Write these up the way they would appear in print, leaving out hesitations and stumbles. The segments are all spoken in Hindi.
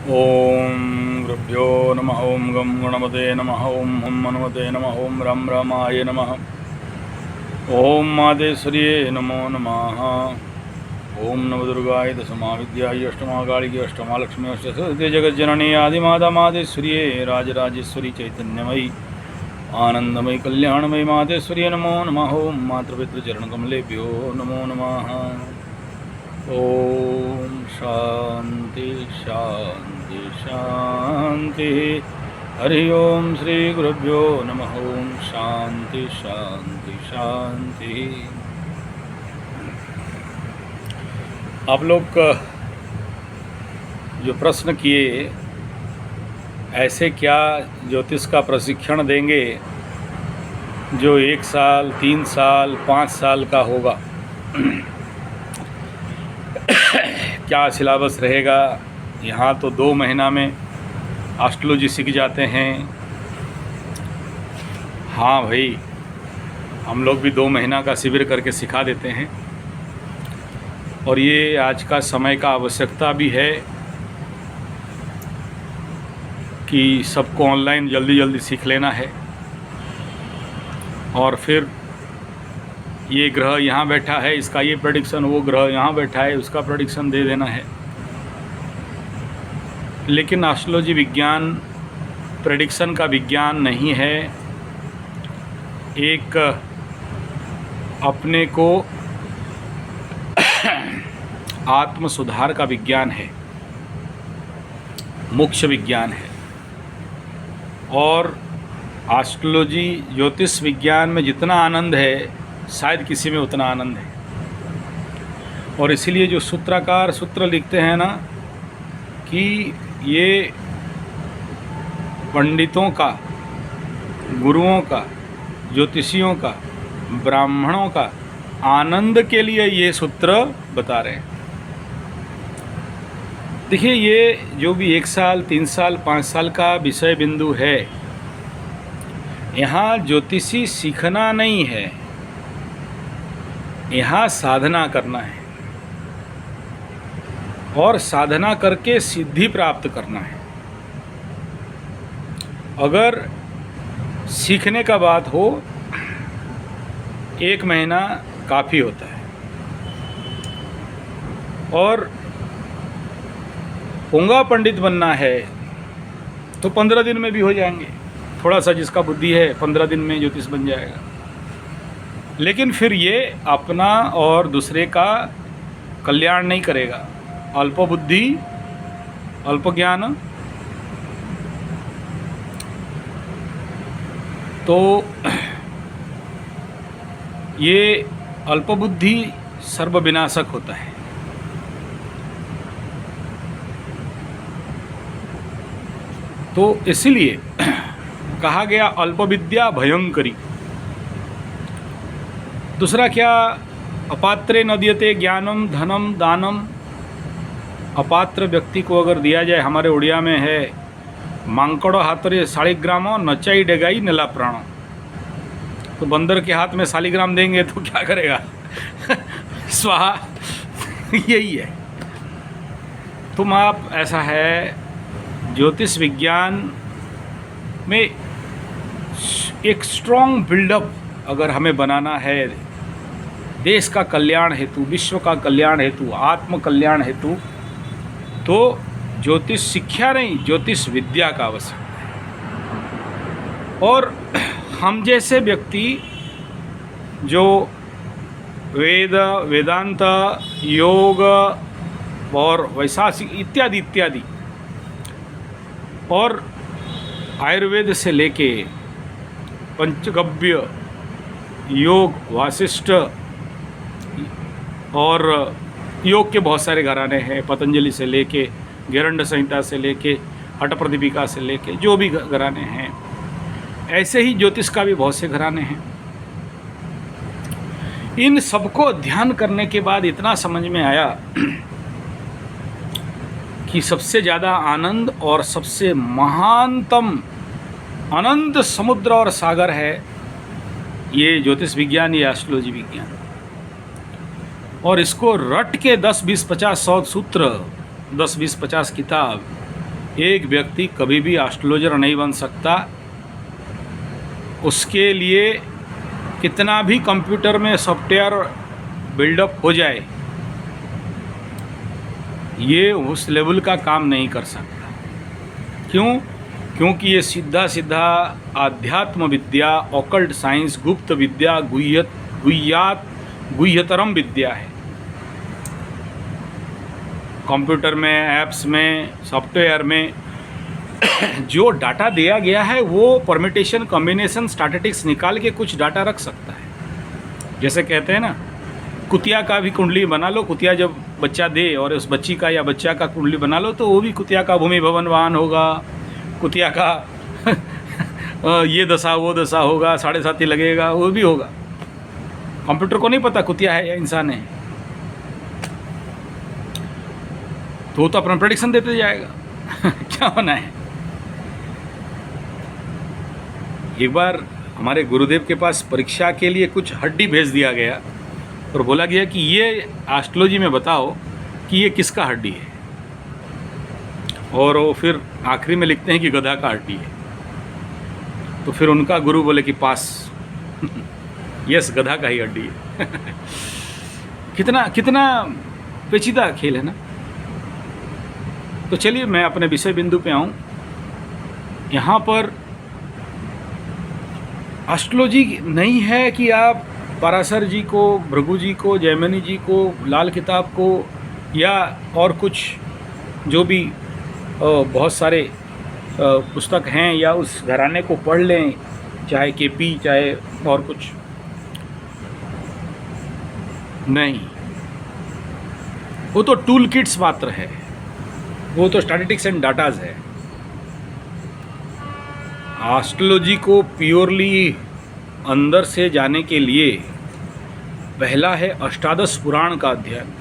ओम गुरुभ्यो नमः। ओम गं गणपते नमः। ओम हम हनुमते नमः। ओम रम रामाय नमः। ओम मातेश्वर्ये नमो नमः। ओम नवदुर्गाय दशमाविद्याय अष्टमाकालिके अष्टमालक्ष्मी अष्टसहस्रते जगज्जननी आदिमाता मातेश्वर्ये राजराजेश्वरी चैतन्यमयी आनंदमयी कल्याणमयी मातेश्वर्ये नमो नमः। ओम मातृपितृचरणकमलेभ्यो नमो नमः। ओम शांति शांति शांति। हरि ओम श्री गुरुभ्यो नमः। ओम शांति शांति शांति। आप लोग का जो प्रश्न किए, ऐसे क्या ज्योतिष का प्रशिक्षण देंगे जो 1 साल 3 साल 5 साल का होगा? क्या सिलेबस रहेगा? यहाँ तो 2 महीना में एस्ट्रोलॉजी सीख जाते हैं। हाँ भाई, हम लोग भी 2 महीना का शिविर करके सिखा देते हैं। और ये आज का समय का आवश्यकता भी है कि सबको ऑनलाइन जल्दी जल्दी सीख लेना है। और फिर ये ग्रह यहाँ बैठा है, इसका ये प्रेडिक्शन, वो ग्रह यहाँ बैठा है, उसका प्रेडिक्शन दे देना है। लेकिन एस्ट्रोलॉजी विज्ञान प्रेडिक्शन का विज्ञान नहीं है, एक अपने को आत्म सुधार का विज्ञान है, मोक्ष विज्ञान है। और एस्ट्रोलॉजी ज्योतिष विज्ञान में जितना आनंद है, शायद किसी में उतना आनंद है। और इसीलिए जो सूत्रकार सूत्र लिखते हैं ना, कि ये पंडितों का, गुरुओं का, ज्योतिषियों का, ब्राह्मणों का आनंद के लिए ये सूत्र बता रहे हैं। देखिए, ये जो भी 1 साल 3 साल 5 साल का विषय बिंदु है, यहाँ ज्योतिषी सीखना नहीं है, यहाँ साधना करना है। और साधना करके सिद्धि प्राप्त करना है। अगर सीखने का बात हो, 1 महीना काफ़ी होता है। और पुंगा पंडित बनना है तो 15 दिन में भी हो जाएंगे। थोड़ा सा जिसका बुद्धि है 15 दिन में ज्योतिष बन जाएगा। लेकिन फिर ये अपना और दूसरे का कल्याण नहीं करेगा। अल्प बुद्धि अल्प ज्ञान, तो ये अल्प बुद्धि सर्वविनाशक होता है। तो इसलिए कहा गया अल्प विद्या भयंकरी। दूसरा क्या? अपात्रे न दीयते ज्ञानम धनम दानम। अपात्र व्यक्ति को अगर दिया जाए, हमारे उड़िया में है, मांकड़ो हाथरे शालिग्राम नचाई डेगाई नीला प्राण। तो बंदर के हाथ में शालिग्राम देंगे तो क्या करेगा? स्वाहा। यही है। तुम आप ऐसा है, ज्योतिष विज्ञान में एक स्ट्रॉन्ग बिल्डअप अगर हमें बनाना है, देश का कल्याण हेतु, विश्व का कल्याण हेतु, आत्म कल्याण हेतु, तो ज्योतिष शिक्षा नहीं, ज्योतिष विद्या का आवश्यक है। और हम जैसे व्यक्ति जो वेद, वेदांत, योग और वैशाखिक इत्यादि इत्यादि और आयुर्वेद से लेके पंचगव्य, योग, वासिष्ठ और योग के बहुत सारे घराने हैं, पतंजलि से लेके, गेरंड संहिता से लेके, हठ प्रदीपिका से लेके, जो भी घराने हैं, ऐसे ही ज्योतिष का भी बहुत से घराने हैं। इन सबको अध्ययन करने के बाद इतना समझ में आया कि सबसे ज़्यादा आनंद और सबसे महानतम अनंत समुद्र और सागर है ये ज्योतिष विज्ञान, ये एस्ट्रोलॉजी विज्ञान। और इसको रट के 10, 20, 50, 100 सूत्र, 10, 20, 50 किताब एक व्यक्ति कभी भी एस्ट्रोलॉजर नहीं बन सकता। उसके लिए कितना भी कंप्यूटर में सॉफ्टवेयर बिल्डअप हो जाए, ये उस लेवल का काम नहीं कर सकता। क्यों? क्योंकि ये सीधा सीधा आध्यात्म विद्या, ऑकल्ट साइंस, गुप्त विद्या, गुह्यतरम विद्या है। कंप्यूटर में, ऐप्स में, सॉफ्टवेयर में जो डाटा दिया गया है वो परमिटेशन, कॉम्बिनेशन, स्टैटिस्टिक्स निकाल के कुछ डाटा रख सकता है। जैसे कहते हैं ना, कुतिया का भी कुंडली बना लो, कुतिया जब बच्चा दे और उस बच्ची का या बच्चा का कुंडली बना लो तो वो भी कुतिया का भूमि भवन वाहन होगा, कुतिया का ये दशा वो दशा होगा, 7.5 लगेगा, वो भी होगा। कंप्यूटर को नहीं पता कुतिया है या इंसान है, तो वो तो अपना प्रेडिक्शन देते जाएगा। क्या होना है। एक बार हमारे गुरुदेव के पास परीक्षा के लिए कुछ हड्डी भेज दिया गया और बोला गया कि ये एस्ट्रोलॉजी में बताओ कि ये किसका हड्डी है, और वो फिर आखिरी में लिखते हैं कि गधा का हड्डी है। तो फिर उनका गुरु बोले कि पास। यस, गधा का ही हड्डी है। कितना कितना पेचीदा खेल है ना। तो चलिए मैं अपने विषय बिंदु पे आऊँ। यहाँ पर एस्ट्रोलॉजी नहीं है कि आप पराशर जी को, भृगु जी को, जैमिनी जी को, लाल किताब को या और कुछ जो भी बहुत सारे पुस्तक हैं या उस घराने को पढ़ लें, चाहे केपी चाहे और कुछ नहीं। वो तो टूल किट्स मात्र है, वो तो स्टैटिस्टिक्स एंड डाटाज है। एस्ट्रोलॉजी को प्योरली अंदर से जाने के लिए पहला है अष्टादश पुराण का अध्ययन।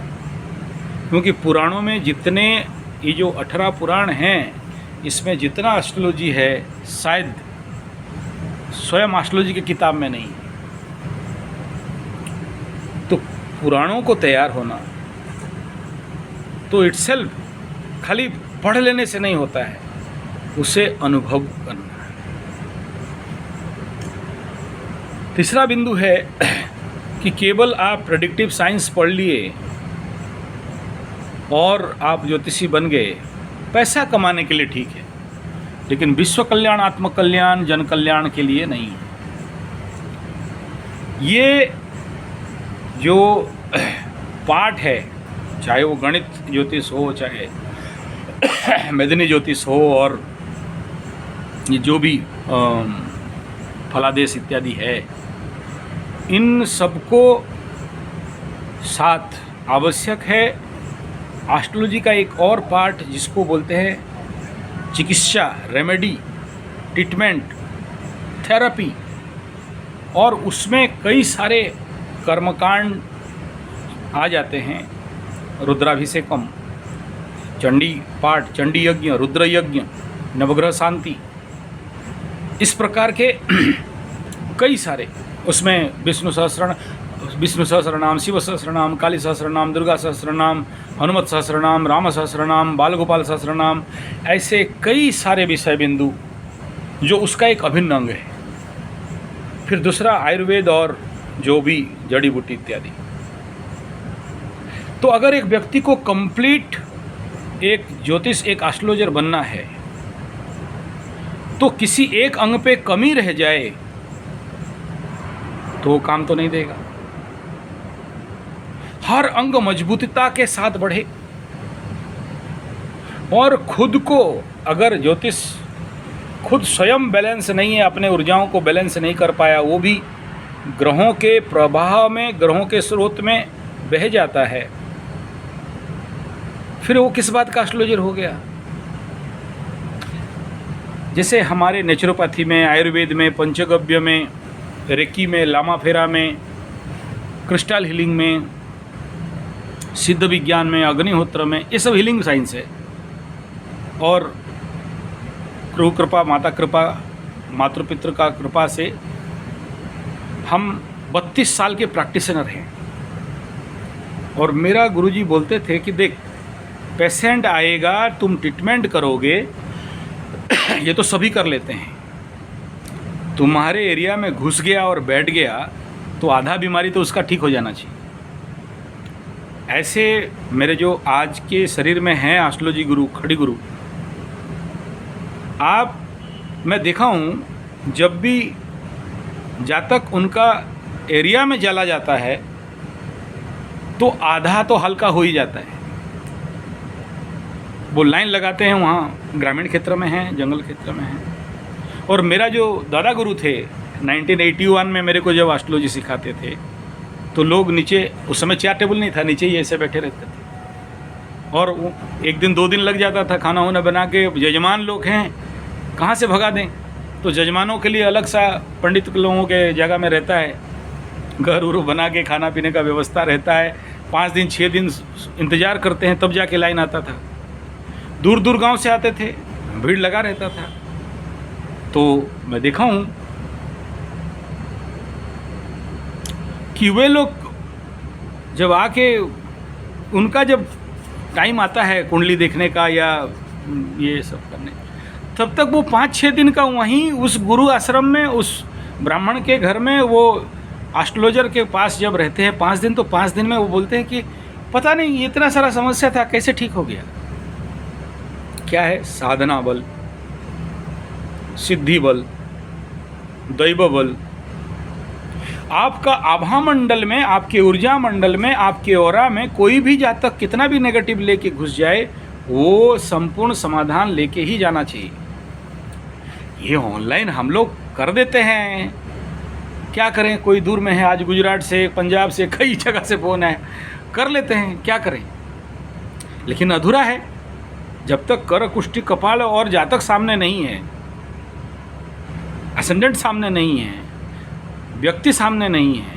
क्योंकि पुराणों में जितने ये जो 18 पुराण हैं, इसमें जितना एस्ट्रोलॉजी है शायद स्वयं एस्ट्रोलॉजी की किताब में नहीं। तो पुराणों को तैयार होना तो इटसेल्फ खाली पढ़ लेने से नहीं होता है, उसे अनुभव करना है। तीसरा बिंदु है कि केवल आप प्रेडिक्टिव साइंस पढ़ लिए और आप ज्योतिषी बन गए, पैसा कमाने के लिए ठीक है, लेकिन विश्व कल्याण, आत्म कल्याण, जन कल्याण के लिए नहीं है। ये जो पाठ है, चाहे वो गणित ज्योतिष हो, चाहे मेदिनी ज्योतिष हो, और ये जो भी फलादेश इत्यादि है, इन सबको साथ आवश्यक है एस्ट्रोलॉजी का एक और पार्ट जिसको बोलते हैं चिकित्सा, रेमेडी, ट्रीटमेंट, थेरेपी, और उसमें कई सारे कर्मकांड आ जाते हैं। रुद्राभिषेकम, चंडी पाठ, चंडी यज्ञ, रुद्र यज्ञ, नवग्रह शांति, इस प्रकार के कई सारे, उसमें विष्णु सहस्रनाम, शिव सहस्रनाम, काली सहस्रनाम, दुर्गा सहस्रनाम, हनुमत सहस्रनाम, राम सहस्रनाम, बालगोपाल सहस्रनाम, ऐसे कई सारे विषय बिंदु जो उसका एक अभिन्न अंग है। फिर दूसरा आयुर्वेद और जो भी जड़ी बूटी इत्यादि। तो अगर एक व्यक्ति को कंप्लीट एक ज्योतिष, एक एस्ट्रोलॉजर बनना है, तो किसी एक अंग पे कमी रह जाए तो काम तो नहीं देगा। हर अंग मजबूतता के साथ बढ़े, और खुद को अगर ज्योतिष खुद स्वयं बैलेंस नहीं है, अपने ऊर्जाओं को बैलेंस नहीं कर पाया, वो भी ग्रहों के प्रभाव में, ग्रहों के स्रोत में बह जाता है, फिर वो किस बात का एस्ट्रोलॉजर हो गया। जैसे हमारे नेचुरोपैथी में, आयुर्वेद में, पंचगव्य में, रेकी में, लामाफेरा में, क्रिस्टल हीलिंग में, सिद्ध विज्ञान में, अग्निहोत्र में, ये सब हीलिंग साइंस है। और गुरु कृपा, माता कृपा, मातृपितृ का कृपा से हम 32 साल के प्रैक्टिशनर हैं। और मेरा गुरुजी बोलते थे कि देख, पेशेंट आएगा, तुम ट्रीटमेंट करोगे, ये तो सभी कर लेते हैं। तुम्हारे एरिया में घुस गया और बैठ गया तो आधा बीमारी तो उसका ठीक हो जाना चाहिए। ऐसे मेरे जो आज के शरीर में हैं एस्ट्रोलॉजी गुरु, खड़ी गुरु, आप मैं देखा हूँ जब भी जातक उनका एरिया में चला जाता है तो आधा तो हल्का हो ही जाता है। वो लाइन लगाते हैं, वहाँ ग्रामीण क्षेत्र में हैं, जंगल क्षेत्र में हैं। और मेरा जो दादा गुरु थे 1981 में मेरे को जब एस्ट्रोलॉजी सिखाते थे तो लोग नीचे, उस समय चेयर टेबल नहीं था, नीचे ही ऐसे बैठे रहते थे और एक दिन 2 दिन लग जाता था खाना वाना बना के। जजमान लोग हैं, कहाँ से भगा दें, तो जजमानों के लिए अलग सा पंडित लोगों के जगह में रहता है, घर उर बना के खाना पीने का व्यवस्था रहता है। 5 दिन 6 दिन इंतज़ार करते हैं तब जाके लाइन आता था। दूर दूर गांव से आते थे, भीड़ लगा रहता था। तो मैं देखा हूँ कि वे लोग जब आके उनका जब टाइम आता है कुंडली देखने का या ये सब करने, तब तक वो 5-6 दिन का वहीं उस गुरु आश्रम में, उस ब्राह्मण के घर में, वो एस्ट्रोलॉजर के पास जब रहते हैं 5 दिन, तो 5 दिन में वो बोलते हैं कि पता नहीं इतना सारा समस्या था कैसे ठीक हो गया। क्या है? साधना बल, सिद्धि बल, दैव बल। आपका आभा मंडल में, आपके ऊर्जा मंडल में, आपके ऑरा में कोई भी जातक कितना भी नेगेटिव लेके घुस जाए, वो संपूर्ण समाधान लेके ही जाना चाहिए। ये ऑनलाइन हम लोग कर देते हैं, क्या करें? कोई दूर में है, आज गुजरात से, पंजाब से, कई जगह से फ़ोन है, कर लेते हैं, क्या करें? लेकिन अधूरा है जब तक कर कुष्ठी कपाल और जातक सामने नहीं है, असेंडेंट सामने नहीं है, व्यक्ति सामने नहीं है,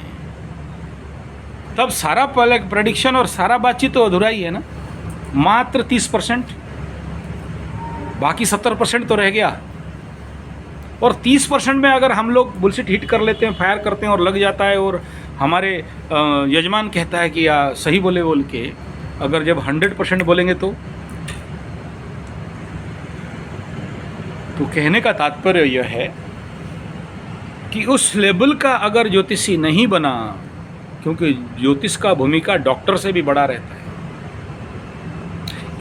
तब सारा पहले प्रेडिक्शन और सारा बातचीत तो अधूरा ही है ना। मात्र 30%, बाकी 70% तो रह गया। और 30% में अगर हम लोग बुलशिट हिट कर लेते हैं, फायर करते हैं और लग जाता है, और हमारे यजमान कहता है कि सही बोले बोल के, अगर जब 100% बोलेंगे तो कहने का तात्पर्य यह है कि उस लेवल का अगर ज्योतिषी नहीं बना, क्योंकि ज्योतिष का भूमिका डॉक्टर से भी बड़ा रहता है।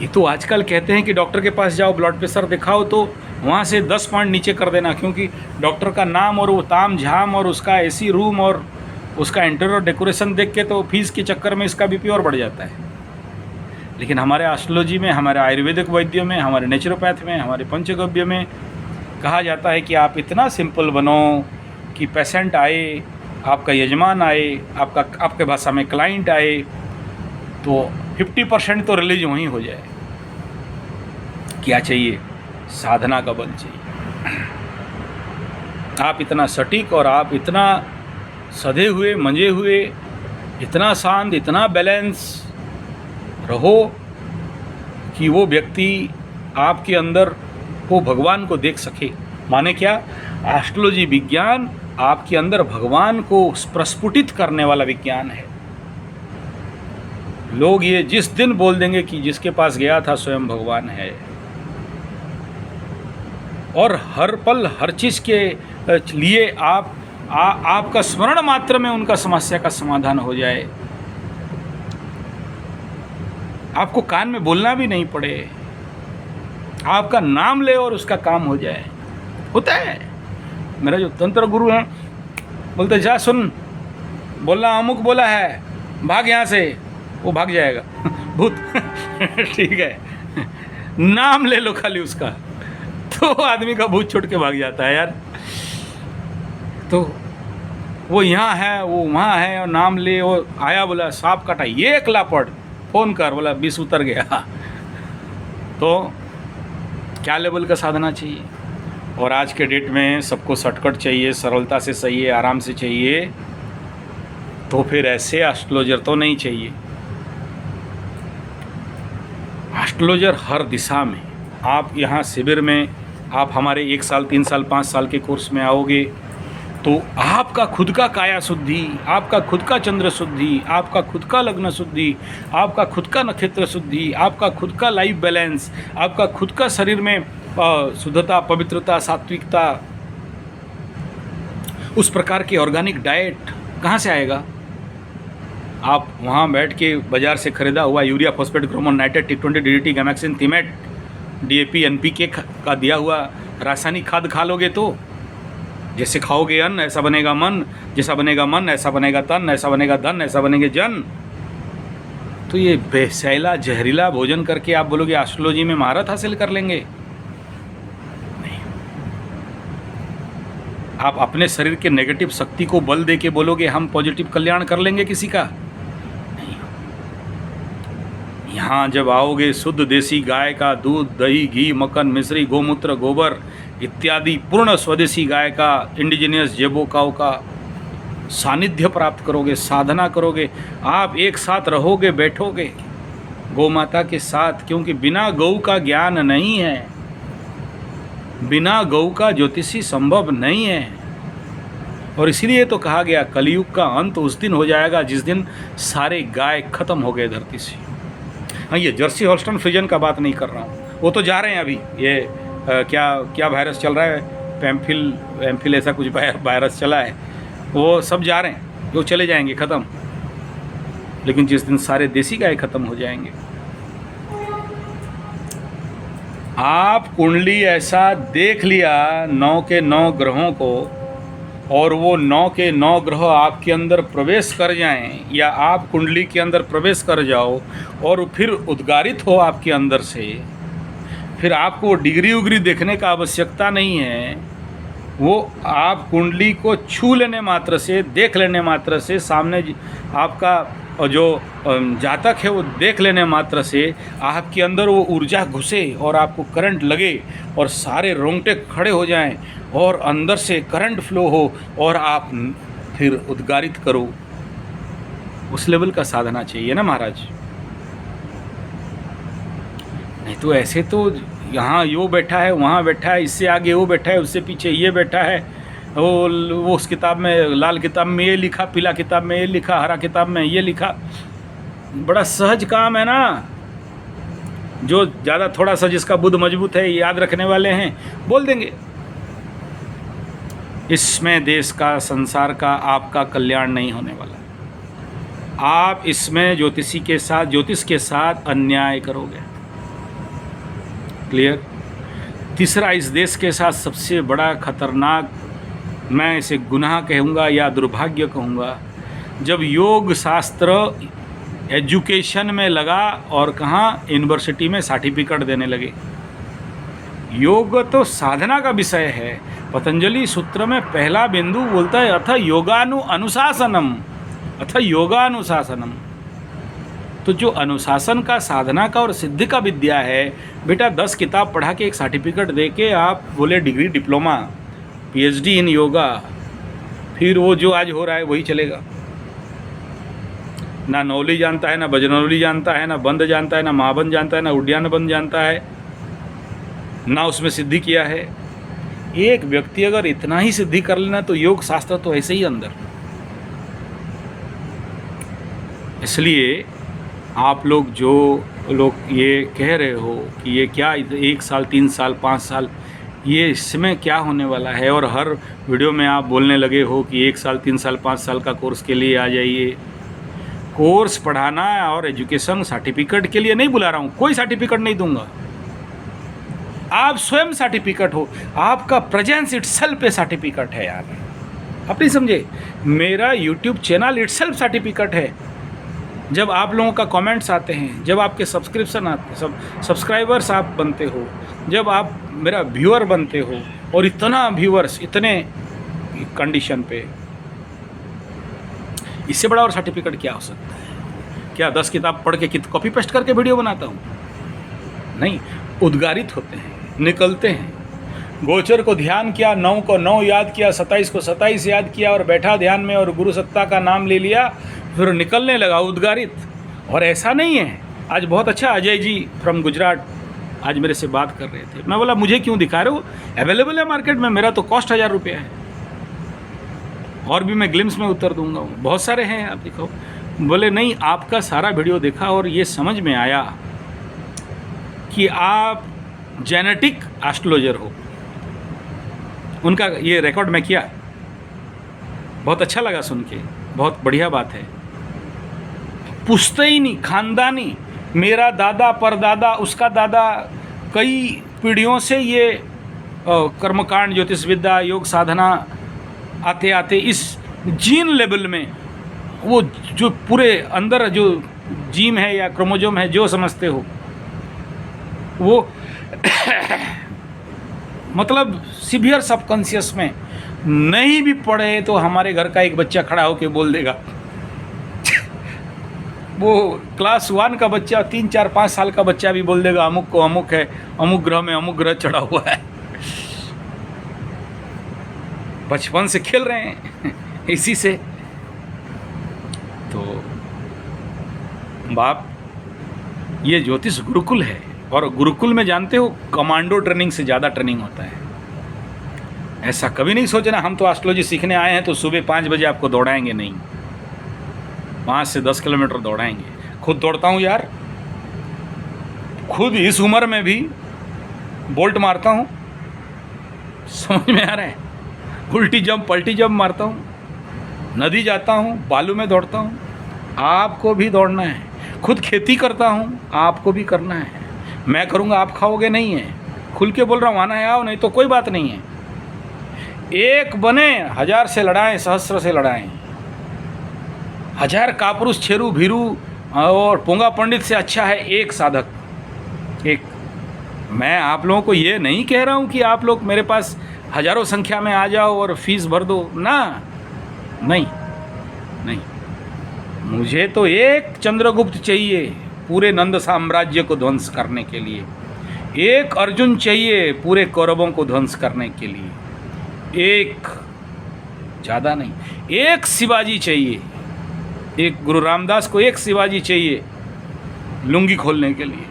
ये तो आजकल कहते हैं कि डॉक्टर के पास जाओ, ब्लड प्रेशर दिखाओ, तो वहाँ से 10 पॉइंट नीचे कर देना, क्योंकि डॉक्टर का नाम और वो ताम झाम और उसका एसी रूम और उसका इंटीरियर डेकोरेशन देख के तो फीस के चक्कर में इसका बीपी और बढ़ जाता है। लेकिन हमारे एस्ट्रोलॉजी में, हमारे आयुर्वेदिक वैद्यों में, हमारे नेचुरोपैथ में, हमारे पंचगव्य में कहा जाता है कि आप इतना सिंपल बनो कि पेशेंट आए, आपका यजमान आए, आपके भाषा में क्लाइंट आए, तो 50% तो रिलीज वहीं हो जाए। क्या चाहिए? साधना का बल चाहिए। आप इतना सटीक और आप इतना सधे हुए, मंजे हुए, इतना शांत, इतना बैलेंस रहो कि वो व्यक्ति आपके अंदर वो भगवान को देख सके। माने क्या? एस्ट्रोलॉजी विज्ञान आपके अंदर भगवान को प्रस्फुटित करने वाला विज्ञान है। लोग ये जिस दिन बोल देंगे कि जिसके पास गया था स्वयं भगवान है, और हर पल हर चीज़ के लिए आपका स्मरण मात्र में उनका समस्या का समाधान हो जाए, आपको कान में बोलना भी नहीं पड़े, आपका नाम ले और उसका काम हो जाए। होता है। मेरा जो तंत्र गुरु हैं बोलते जा सुन, बोलना अमुक बोला है, भाग यहाँ से, वो भाग जाएगा भूत ठीक है, नाम ले लो खाली उसका, तो आदमी का भूत छूट के भाग जाता है यार। तो वो यहाँ है, वो वहाँ है, और नाम ले, वो आया बोला सांप काटा, ये एक लापड़, फ़ोन कर, बोला 20 उतर गया। तो क्या लेवल का साधना चाहिए? और आज के डेट में सबको शॉर्टकट चाहिए, सरलता से चाहिए, आराम से चाहिए, तो फिर ऐसे एस्ट्रोलॉजर तो नहीं चाहिए। एस्ट्रोलॉजर हर दिशा में, आप यहाँ शिविर में, आप हमारे 1 साल 3 साल 5 साल के कोर्स में आओगे तो आपका खुद का काया शुद्धि, आपका खुद का चंद्र शुद्धि, आपका खुद का लग्न शुद्धि, आपका खुद का नक्षत्र शुद्धि, आपका खुद का लाइफ बैलेंस, आपका खुद का शरीर में शुद्धता, पवित्रता, सात्विकता, उस प्रकार की ऑर्गेनिक डाइट कहाँ से आएगा? आप वहाँ बैठ के बाज़ार से ख़रीदा हुआ यूरिया, फॉस्फेट, ग्रोमोन, नाइट्रेट, टी20, DDT, Gammexane, Thimet, DAP, NPK का दिया हुआ रासायनिक खाद खा लोगे तो जैसे खाओगे अन्न ऐसा बनेगा मन, जैसा बनेगा मन ऐसा बनेगा तन, ऐसा बनेगा धन, ऐसा बनेंगे जन। तो ये बेसैला जहरीला भोजन करके आप बोलोगे एस्ट्रोलॉजी में महारत हासिल कर लेंगे? नहीं। आप अपने शरीर के नेगेटिव शक्ति को बल दे के बोलोगे हम पॉजिटिव कल्याण कर लेंगे किसी का? नहीं। यहाँ जब आओगे शुद्ध देसी गाय का दूध, दही, घी, मक्खन, मिश्री, गोमूत्र, गोबर इत्यादि पूर्ण स्वदेशी गाय का, इंडिजिनियस जेबो काऊ का सानिध्य प्राप्त करोगे, साधना करोगे, आप एक साथ रहोगे, बैठोगे गौ माता के साथ, क्योंकि बिना गौ का ज्ञान नहीं है, बिना गौ का ज्योतिषी संभव नहीं है। और इसीलिए तो कहा गया कलयुग का अंत उस दिन हो जाएगा जिस दिन सारे गाय खत्म हो गए धरती से। हाँ, ये जर्सी हॉल्स्टन फ्रीजन का बात नहीं कर रहा हूँ, वो तो जा रहे हैं अभी। ये क्या वायरस चल रहा है, पैम्फिल ऐसा कुछ वायरस चला है, वो सब जा रहे हैं, वो चले जाएंगे ख़त्म। लेकिन जिस दिन सारे देसी गाय ख़त्म हो जाएंगे, आप कुंडली ऐसा देख लिया 9 के 9 ग्रहों को, और वो 9 के 9 ग्रह आपके अंदर प्रवेश कर जाएं, या आप कुंडली के अंदर प्रवेश कर जाओ और फिर उद्गारित हो आपके अंदर से, फिर आपको डिग्री उग्री देखने का आवश्यकता नहीं है। वो आप कुंडली को छू लेने मात्र से, देख लेने मात्र से, सामने आपका जो जातक है वो देख लेने मात्र से आपके अंदर वो ऊर्जा घुसे और आपको करंट लगे और सारे रोंगटे खड़े हो जाएं और अंदर से करंट फ्लो हो और आप फिर उद्गारित करो। उस लेवल का साधना चाहिए ना महाराज। नहीं तो ऐसे तो यहाँ यो बैठा है, वहाँ बैठा है, इससे आगे वो बैठा है, उससे पीछे ये बैठा है, वो उस किताब में, लाल किताब में ये लिखा, पीला किताब में ये लिखा, हरा किताब में ये लिखा। बड़ा सहज काम है ना। जो ज़्यादा थोड़ा सा जिसका बुद्ध मजबूत है, याद रखने वाले हैं, बोल देंगे। इसमें देश का, संसार का, आपका कल्याण नहीं होने वाला। आप इसमें ज्योतिषी के साथ, ज्योतिष के साथ अन्याय करोगे। क्लियर? तीसरा, इस देश के साथ सबसे बड़ा खतरनाक, मैं इसे गुनाह कहूँगा या दुर्भाग्य कहूँगा, जब योग शास्त्र एजुकेशन में लगा और कहाँ यूनिवर्सिटी में सर्टिफिकेट देने लगे। योग तो साधना का विषय है। पतंजलि सूत्र में पहला बिंदु बोलता है अथ योगानुशासनम, अथ योगानुशासनम। तो जो अनुशासन का, साधना का और सिद्धि का विद्या है, बेटा 10 किताब पढ़ा के एक सर्टिफिकेट दे के आप बोले degree, diploma, PhD in yoga, फिर वो जो आज हो रहा है वही चलेगा। ना नौली जानता है, ना बजनौली जानता है, ना बंद जानता है, ना महाबंद जानता है, ना उड्डयन बंद जानता है, ना उसमें सिद्धि किया है। एक व्यक्ति अगर इतना ही सिद्धि कर लेना तो योग शास्त्र तो ऐसे ही अंदर। इसलिए आप लोग जो लोग ये कह रहे हो कि ये क्या 1 साल, 3 साल, 5 साल, ये इसमें क्या होने वाला है, और हर वीडियो में आप बोलने लगे हो कि 1 साल, 3 साल, 5 साल का कोर्स के लिए आ जाइए। कोर्स पढ़ाना और एजुकेशन सर्टिफिकेट के लिए नहीं बुला रहा हूँ, कोई सर्टिफिकेट नहीं दूंगा। आप स्वयं सर्टिफिकेट हो, आपका प्रेजेंस इटसेल्फ पे सर्टिफिकेट है यार। आप नहीं समझे? मेरा यूट्यूब चैनल इटसेल्फ सर्टिफिकेट है। जब आप लोगों का कमेंट्स आते हैं, जब आपके सब्सक्रिप्शन आते, सब्सक्राइबर्स आप बनते हो, जब आप मेरा व्यूअर बनते हो, और इतना व्यूअर्स, इतने कंडीशन पे, इससे बड़ा और सर्टिफिकेट क्या हो सकता है? क्या 10 किताब पढ़ के कॉपी पेस्ट करके वीडियो बनाता हूँ? नहीं, उद्गारित होते हैं, निकलते हैं। गोचर को ध्यान किया, 9 को 9 याद किया, 27 को 27 याद किया और बैठा ध्यान में और गुरु सत्ता का नाम ले लिया, फिर निकलने लगा उद्गारित। और ऐसा नहीं है, आज बहुत अच्छा अजय जी फ्रॉम गुजरात आज मेरे से बात कर रहे थे। मैं बोला मुझे क्यों दिखा रहे हो, अवेलेबल है मार्केट में, मेरा तो कॉस्ट 1000 रुपया है, और भी मैं ग्लिम्स में उतर दूंगा, बहुत सारे हैं, आप दिखाओ। बोले नहीं, आपका सारा वीडियो देखा और ये समझ में आया कि आप जेनेटिक एस्ट्रोलॉजर हो। उनका ये रिकॉर्ड मैं किया, बहुत अच्छा लगा सुन के, बहुत बढ़िया बात है। पुश्तैनी खानदानी, मेरा दादा परदादा उसका दादा, कई पीढ़ियों से ये कर्मकांड, ज्योतिष विद्या, योग साधना आते आते इस जीन लेवल में, वो जो पूरे अंदर जो जीन है या क्रोमोजोम है, जो समझते हो वो मतलब सिवियर सबकॉन्शियस में नहीं भी पढ़े तो हमारे घर का एक बच्चा खड़ा होकर बोल देगा वो क्लास 1 का बच्चा, 3, 4, 5 साल का बच्चा भी बोल देगा अमुक को अमुक है, अमुक ग्रह में अमुक ग्रह चढ़ा हुआ है। बचपन से खेल रहे हैं इसी से। तो बाप, ये ज्योतिष गुरुकुल है, और गुरुकुल में जानते हो कमांडो ट्रेनिंग से ज़्यादा ट्रेनिंग होता है। ऐसा कभी नहीं सोचना हम तो एस्ट्रोलॉजी सीखने आए हैं तो सुबह 5 बजे आपको दौड़ाएंगे, नहीं, 5 से 10 किलोमीटर दौड़ाएंगे। खुद दौड़ता हूँ यार, खुद इस उम्र में भी बोल्ट मारता हूँ, समझ में आ रहा है, उल्टी जंप पलटी जंप मारता हूँ, नदी जाता हूँ, बालू में दौड़ता हूँ। आपको भी दौड़ना है। खुद खेती करता हूँ, आपको भी करना है। मैं करूँगा आप खाओगे नहीं है, खुल के बोल रहा हूँ, आना है आओ, नहीं तो कोई बात नहीं है। एक बने 1000 से लड़ाएं, सहस्त्र से लड़ाएं। 1000 कापुरुष छेरू भीरू और पोंगा पंडित से अच्छा है एक साधक, एक। मैं आप लोगों को ये नहीं कह रहा हूँ कि आप लोग मेरे पास हजारों संख्या में आ जाओ और फीस भर दो ना, नहीं नहीं। मुझे तो एक चंद्रगुप्त चाहिए पूरे नंद साम्राज्य को ध्वंस करने के लिए, एक अर्जुन चाहिए पूरे कौरवों को ध्वंस करने के लिए, एक, ज़्यादा नहीं, एक शिवाजी चाहिए, एक गुरु रामदास को एक शिवाजी चाहिए लुंगी खोलने के लिए,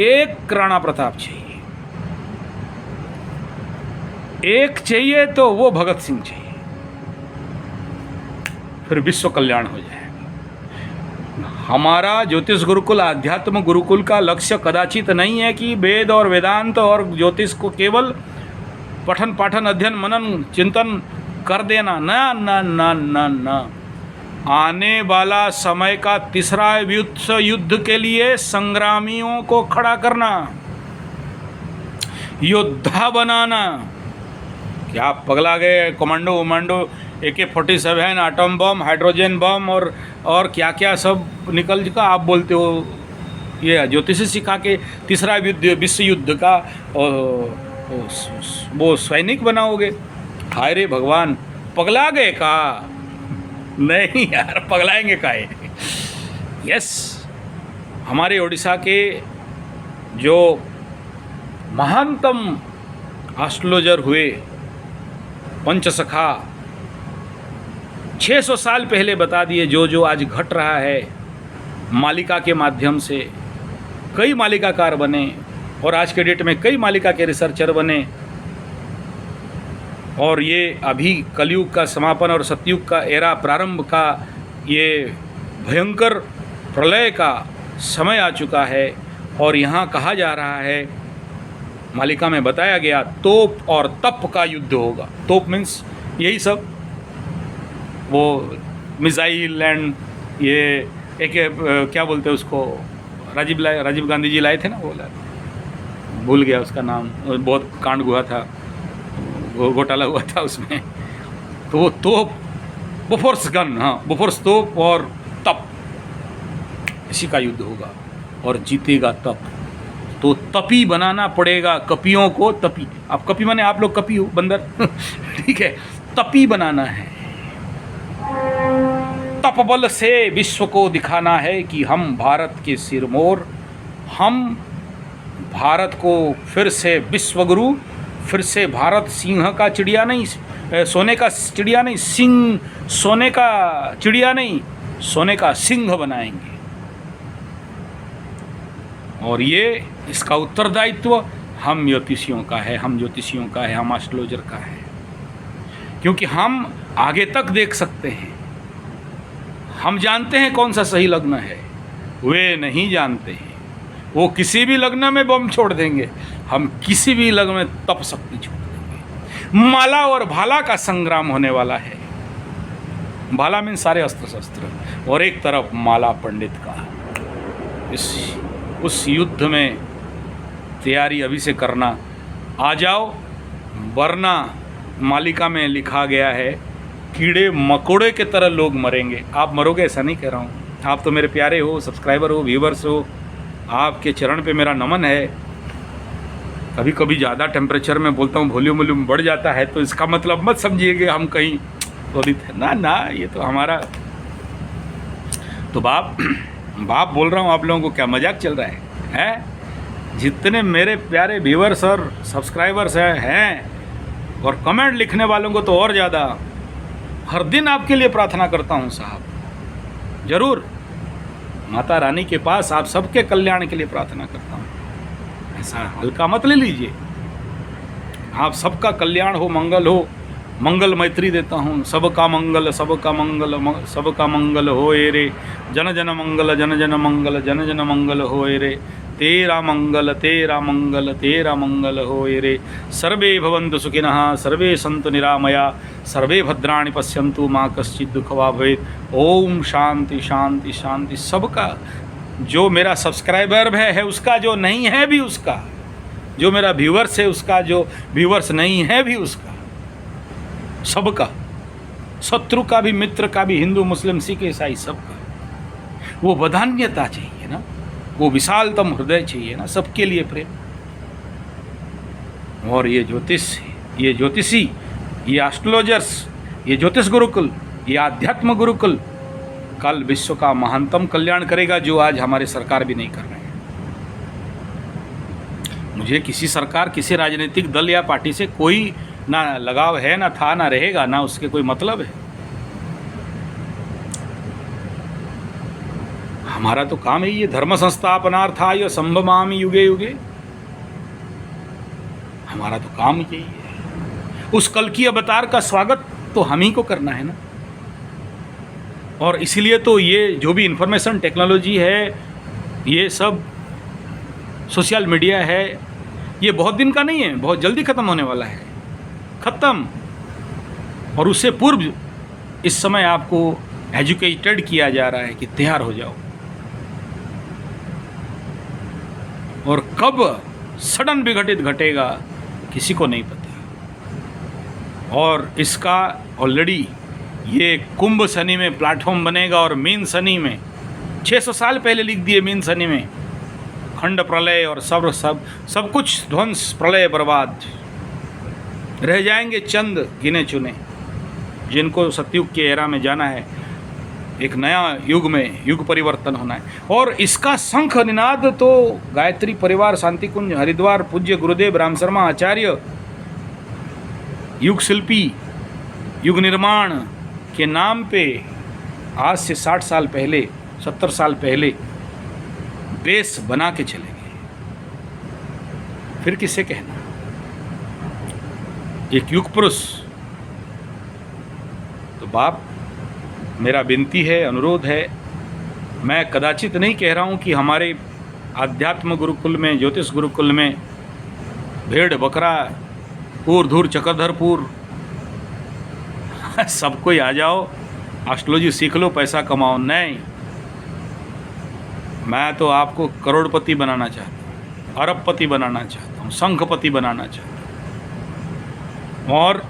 एक राणा प्रताप चाहिए, एक चाहिए तो वो भगत सिंह चाहिए, फिर विश्व कल्याण हो जाएगा। हमारा ज्योतिष गुरुकुल, आध्यात्म गुरुकुल का लक्ष्य कदाचित नहीं है कि वेद और वेदांत और ज्योतिष को केवल पठन पाठन अध्ययन मनन चिंतन कर देना, ना ना ना ना ना। आने वाला समय का तीसरा विश्व युद्ध के लिए संग्रामियों को खड़ा करना, योद्धा बनाना। क्या आप पगला गए? कमांडो वमांडो, AK-47, atom bomb, hydrogen bomb और क्या क्या सब निकल चुका, आप बोलते हो ये ज्योतिष सिखा के तीसरा विश्व युद्ध का वो सैनिक बनाओगे? हाय रे भगवान, पगला गए का? नहीं यार, पगलाएंगे काहे? यस, हमारे उड़ीसा के जो महानतम एस्ट्रोलॉजर हुए पंचसखा 600 साल पहले बता दिए जो जो आज घट रहा है। मालिका के माध्यम से कई मालिकाकार बने और आज के डेट में कई मालिका के रिसर्चर बने, और ये अभी कलयुग का समापन और सतयुग का एरा प्रारंभ का ये भयंकर प्रलय का समय आ चुका है। और यहाँ कहा जा रहा है, मालिका में बताया गया, तोप और तप का युद्ध होगा। तोप मीन्स यही सब, वो मिसाइल एंड ये एक क्या बोलते हैं उसको, राजीव गांधी जी लाए थे ना, वो भूल गया उसका नाम, बहुत कांड हुआ था, घोटाला हुआ था उसमें। तो वो तोप, बोफोर्स गन, हाँ बोफोर्स तोप और तप, इसी का युद्ध होगा और जीतेगा तप। तो तपी बनाना पड़ेगा, कपियों को तपी। आप कपी माने आप लोग कपी हो, बंदर ठीक है, तपी बनाना है। तपबल से विश्व को दिखाना है कि हम भारत के सिरमौर, हम भारत को फिर से विश्वगुरु, फिर से भारत सिंह का चिड़िया नहीं, सोने का चिड़िया नहीं, सिंह सोने का चिड़िया नहीं, सोने का सिंह बनाएंगे। और ये इसका उत्तरदायित्व हम ज्योतिषियों का है, हम ज्योतिषियों का है, हम एस्ट्रोलॉजर का है, क्योंकि हम आगे तक देख सकते हैं। हम जानते हैं कौन सा सही लग्न है, वे नहीं जानते हैं। वो किसी भी लग्न में बम छोड़ देंगे, हम किसी भी लग्न में तप शक्ति छोड़ देंगे। माला और भाला का संग्राम होने वाला है। भाला में सारे अस्त्र शस्त्र और एक तरफ माला पंडित का। उस युद्ध में तैयारी अभी से करना। आ जाओ, वरना मालिका में लिखा गया है कीड़े मकोड़े के तरह लोग मरेंगे। आप मरोगे ऐसा नहीं कह रहा हूँ, आप तो मेरे प्यारे हो, सब्सक्राइबर हो, व्यूवर्स हो, आपके चरण पे मेरा नमन है। कभी कभी ज़्यादा टेम्परेचर में बोलता हूँ, वॉल्यूम बढ़ जाता है, तो इसका मतलब मत समझिए कि हम कहीं क्रोधित है ना ना, ये तो हमारा तो बाप बोल रहा हूँ आप लोगों को, क्या मजाक चल रहा है? जितने मेरे प्यारे व्यूवर्स और सब्सक्राइबर्स हैं और कमेंट लिखने वालों को तो और ज़्यादा। हर दिन आपके लिए प्रार्थना करता हूँ साहब, ज़रूर माता रानी के पास आप सबके कल्याण के लिए प्रार्थना करता हूँ। ऐसा हल्का मत ले लीजिए, आप सबका कल्याण हो, मंगल हो, मंगल मैत्री देता हूँ। सबका मंगल सबका मंगल होए रे, जन जन मंगल जन जन मंगल, जन जन मंगल होए रे, तेरा मंगल तेरा मंगल तेरा मंगल होए रे। सर्वे भवन्तु सुखिनः, सर्वे सन्तु निरामया, सर्वे भद्राणि पश्यन्तु माँ कश्चित् दुःख वा भवेत्। ओम शांति शांति शांति। सबका, जो मेरा सब्सक्राइबर है उसका, जो नहीं है भी उसका, जो मेरा व्यूवर्स है उसका, जो व्यूवर्स नहीं है भी उसका, सबका, शत्रु का भी, मित्र का भी, हिंदू मुस्लिम सिख ईसाई सबका। वो वदान्यता चाहिए ना, वो विशालतम हृदय चाहिए ना, सबके लिए प्रेम। और ये ज्योतिषी, ये एस्ट्रोलॉजर्स, ये ज्योतिष गुरुकुल, ये आध्यात्म गुरुकुल कल विश्व का महानतम कल्याण करेगा, जो आज हमारे सरकार भी नहीं कर रहे हैं। मुझे किसी सरकार, किसी राजनीतिक दल या पार्टी से कोई ना लगाव है, ना था, ना रहेगा, ना उसके कोई मतलब है। हमारा तो काम है ये धर्म संस्थापनार्थाय संभवामि युगे युगे। हमारा तो काम यही है। उस कल की अवतार का स्वागत तो हम ही को करना है ना। और इसीलिए तो ये जो भी इंफॉर्मेशन टेक्नोलॉजी है, ये सब सोशल मीडिया है, ये बहुत दिन का नहीं है, बहुत जल्दी ख़त्म होने वाला है, ख़त्म। और उससे पूर्व इस समय आपको एजुकेटेड किया जा रहा है कि तैयार हो जाओ। और कब सडन विघटित घटेगा किसी को नहीं पता। और इसका ऑलरेडी ये कुंभ शनि में प्लेटफॉर्म बनेगा, और मीन शनि में 600 साल पहले लिख दिए, मीन शनि में खंड प्रलय और सब कुछ ध्वंस, प्रलय, बर्बाद। रह जाएंगे चंद गिने चुने, जिनको सतयुग के एरा में जाना है, एक नया युग में युग परिवर्तन होना है। और इसका शंख निनाद तो गायत्री परिवार शांति कुंज हरिद्वार पूज्य गुरुदेव राम शर्मा आचार्य, युग शिल्पी, युग निर्माण के नाम पे आज से 60 साल पहले, 70 साल पहले बेस बना के चले गए। फिर किसे कहना, एक युग पुरुष। तो बाप, मेरा विनती है, अनुरोध है, मैं कदाचित नहीं कह रहा हूँ कि हमारे आध्यात्म गुरुकुल में, ज्योतिष गुरुकुल में भेड़ बकरा पूर धूर चक्रधरपुर सब कोई आ जाओ, एस्ट्रोलॉजी सीख लो, पैसा कमाओ। नहीं, मैं तो आपको करोड़पति बनाना चाहता हूँ, अरबपति बनाना चाहता हूँ, शंखपति बनाना चाहता हूँ। और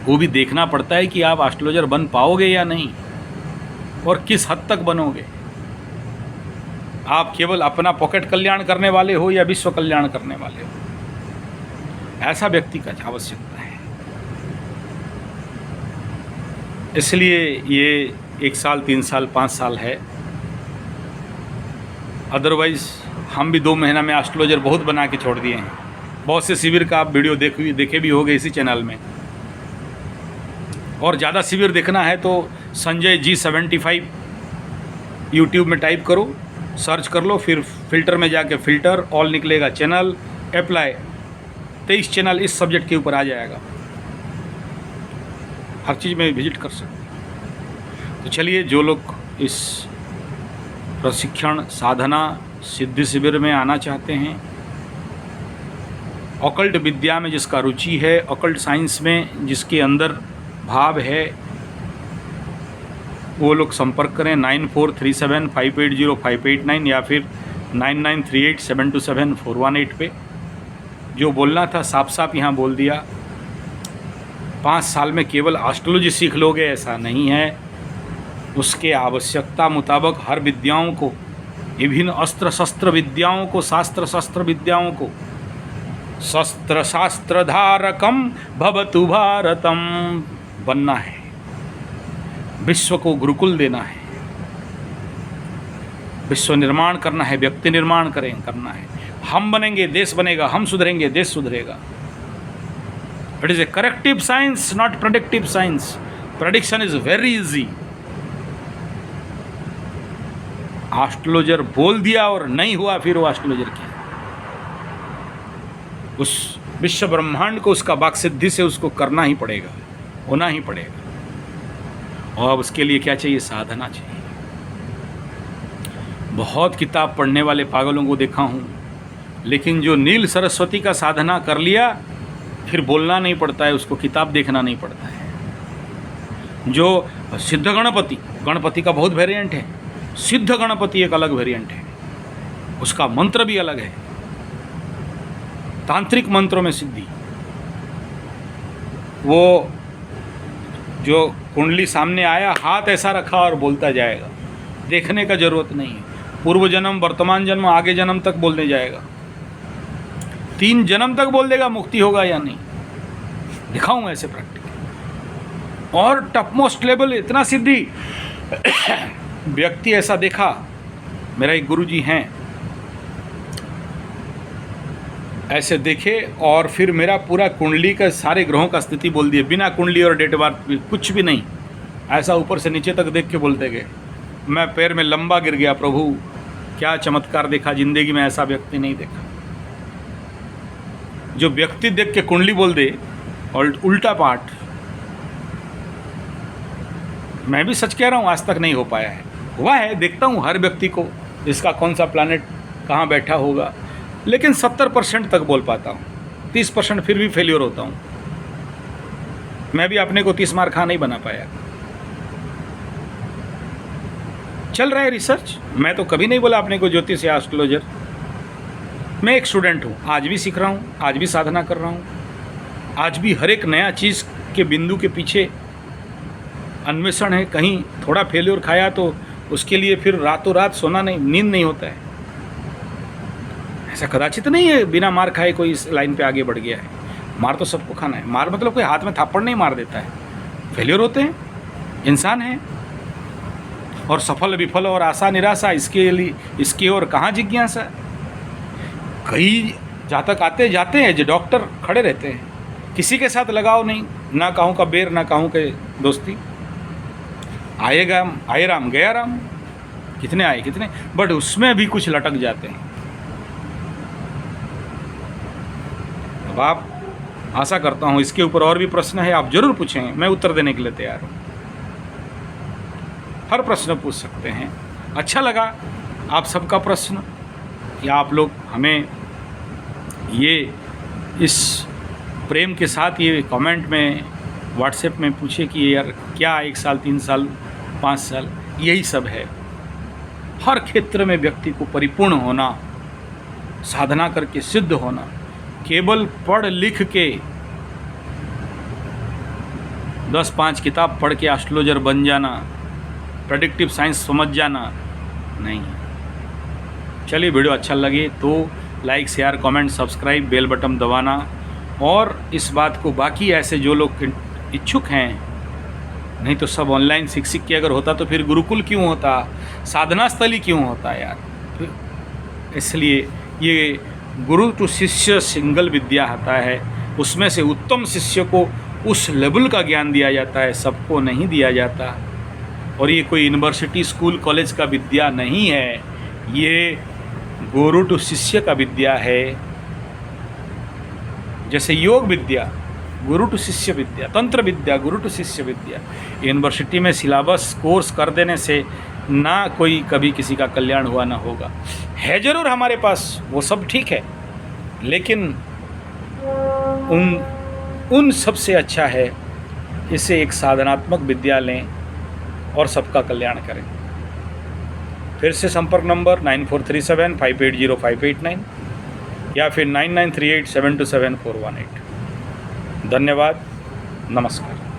वो भी देखना पड़ता है कि आप एस्ट्रोलॉजर बन पाओगे या नहीं, और किस हद तक बनोगे। आप केवल अपना पॉकेट कल्याण करने वाले हो या विश्व कल्याण करने वाले हो, ऐसा व्यक्ति का आवश्यकता है। इसलिए ये 1 साल, 3 साल, 5 साल है। अदरवाइज़ हम भी 2 महीना में एस्ट्रोलॉजर बहुत बना के छोड़ दिए हैं। बहुत से शिविर का आप वीडियो देखे भी होंगे इसी चैनल में। और ज़्यादा शिविर देखना है तो संजय G75 यूट्यूब में टाइप करो, सर्च कर लो, फिर फिल्टर में जाके फिल्टर ऑल निकलेगा, चैनल अप्लाई, 23 चैनल इस सब्जेक्ट के ऊपर आ जाएगा। हर चीज़ में विजिट कर सकते। तो चलिए, जो लोग इस प्रशिक्षण, साधना, सिद्धि शिविर में आना चाहते हैं, ऑकल्ट विद्या में जिसका रुचि है, ऑकल्ट साइंस में जिसके अंदर भाव है, वो लोग संपर्क करें 9437580589 या फिर 9938727418 पे। जो बोलना था साफ साफ यहाँ बोल दिया। 5 साल में केवल एस्ट्रोलॉजी सीख लोगे ऐसा नहीं है, उसके आवश्यकता मुताबिक हर विद्याओं को, विभिन्न अस्त्र शस्त्र विद्याओं को, शास्त्र शस्त्र विद्याओं को, शस्त्र शास्त्र धारकम भवतु भारतम बनना है, विश्व को गुरुकुल देना है, विश्व निर्माण करना है, व्यक्ति निर्माण करना है। हम बनेंगे देश बनेगा, हम सुधरेंगे देश सुधरेगा। It is a corrective science, not predictive science. Prediction is very easy. Astrologer बोल दिया और नहीं हुआ, फिर वो एस्ट्रोलॉजर क्या? उस विश्व ब्रह्मांड को उसका वाक सिद्धि से उसको करना ही पड़ेगा, होना ही पड़ेगा। और उसके लिए क्या चाहिए? साधना चाहिए। बहुत किताब पढ़ने वाले पागलों को देखा हूँ, लेकिन जो नील सरस्वती का साधना कर लिया, फिर बोलना नहीं पड़ता है, उसको किताब देखना नहीं पड़ता है। जो सिद्ध गणपति, गणपति का बहुत वेरिएंट है, सिद्ध गणपति एक अलग वेरिएंट है, उसका मंत्र भी अलग है। तांत्रिक मंत्रों में सिद्धि, वो जो कुंडली सामने आया, हाथ ऐसा रखा और बोलता जाएगा, देखने का जरूरत नहीं है। पूर्व जन्म, वर्तमान जन्म, आगे जन्म तक बोलने जाएगा, 3 जन्म तक बोल देगा मुक्ति होगा या नहीं। दिखाऊं ऐसे प्रैक्टिकल। और टॉप मोस्ट लेवल इतना सिद्धि व्यक्ति ऐसा देखा, मेरा एक गुरुजी हैं, ऐसे देखे और फिर मेरा पूरा कुंडली का सारे ग्रहों का स्थिति बोल दिए, बिना कुंडली और डेट ऑफ बर्थ, कुछ भी नहीं, ऐसा ऊपर से नीचे तक देख के बोलते गए। मैं पैर में लंबा गिर गया, प्रभु क्या चमत्कार देखा, जिंदगी में ऐसा व्यक्ति नहीं देखा। जो व्यक्ति देख के कुंडली बोल दे और उल्टा पाठ, मैं भी सच कह रहा हूँ, आज तक नहीं हो पाया है। हुआ है, देखता हूँ हर व्यक्ति को, इसका कौन सा प्लैनेट कहाँ बैठा होगा, लेकिन 70% तक बोल पाता हूँ, 30% फिर भी फेलियर होता हूँ। मैं भी अपने को 30 मार खा नहीं बना पाया। चल रहा है रिसर्च, मैं तो कभी नहीं बोला अपने को ज्योतिष या एस्ट्रोलॉजर। मैं एक स्टूडेंट हूँ, आज भी सीख रहा हूँ, आज भी साधना कर रहा हूँ, आज भी हर एक नया चीज़ के बिंदु के पीछे अन्वेषण है। कहीं थोड़ा फेलियर खाया तो उसके लिए फिर रातों रात सोना नहीं, नींद नहीं होता है। ऐसा कदाचित नहीं है बिना मार खाए कोई इस लाइन पे आगे बढ़ गया है। मार तो सबको खाना है। मार मतलब कोई हाथ में थप्पड़ नहीं मार देता है, फेलियर होते हैं, इंसान है। और सफल विफल और आशा निराशा, इसके लिए इसकी ओर कहाँ जिज्ञासा। कई जातक आते जाते हैं, जो डॉक्टर खड़े रहते हैं, किसी के साथ लगाव नहीं, ना कहूँ का बेर, ना कहूँ के दोस्ती। आएगा आए राम, गया राम, कितने आए कितने, बट उसमें भी कुछ लटक जाते हैं। अब आप, आशा करता हूँ इसके ऊपर और भी प्रश्न है, आप जरूर पूछें, मैं उत्तर देने के लिए तैयार हूँ। हर प्रश्न पूछ सकते हैं। अच्छा लगा आप सबका प्रश्न कि आप लोग हमें ये इस प्रेम के साथ ये कमेंट में, व्हाट्सएप में पूछे कि यार क्या 1 साल, 3 साल, 5 साल, यही सब है। हर क्षेत्र में व्यक्ति को परिपूर्ण होना, साधना करके सिद्ध होना, केवल पढ़ लिख के 10-5 किताब पढ़ के एस्ट्रोलॉजर बन जाना, प्रेडिक्टिव साइंस समझ जाना नहीं। चलिए, वीडियो अच्छा लगे तो like, share, comment, subscribe, bell button दबाना। और इस बात को बाकी ऐसे जो लोग इच्छुक हैं, नहीं तो सब ऑनलाइन सीख के अगर होता तो फिर गुरुकुल क्यों होता, साधना स्थली क्यों होता यार। इसलिए ये गुरु टू शिष्य सिंगल विद्या आता है, उसमें से उत्तम शिष्य को उस लेवल का ज्ञान दिया जाता है, सबको नहीं दिया जाता। और ये कोई यूनिवर्सिटी, स्कूल, कॉलेज का विद्या नहीं है, ये गुरु टू शिष्य का विद्या है। जैसे योग विद्या गुरु टू शिष्य विद्या, तंत्र विद्या गुरु टू शिष्य विद्या। यूनिवर्सिटी में सिलेबस कोर्स कर देने से ना कोई कभी किसी का कल्याण हुआ ना होगा। है ज़रूर हमारे पास, वो सब ठीक है, लेकिन उन सब से अच्छा है इसे एक साधनात्मक विद्या लें और सबका कल्याण करें। फिर से संपर्क नंबर 9437580589 या फिर 9938727418। धन्यवाद, नमस्कार।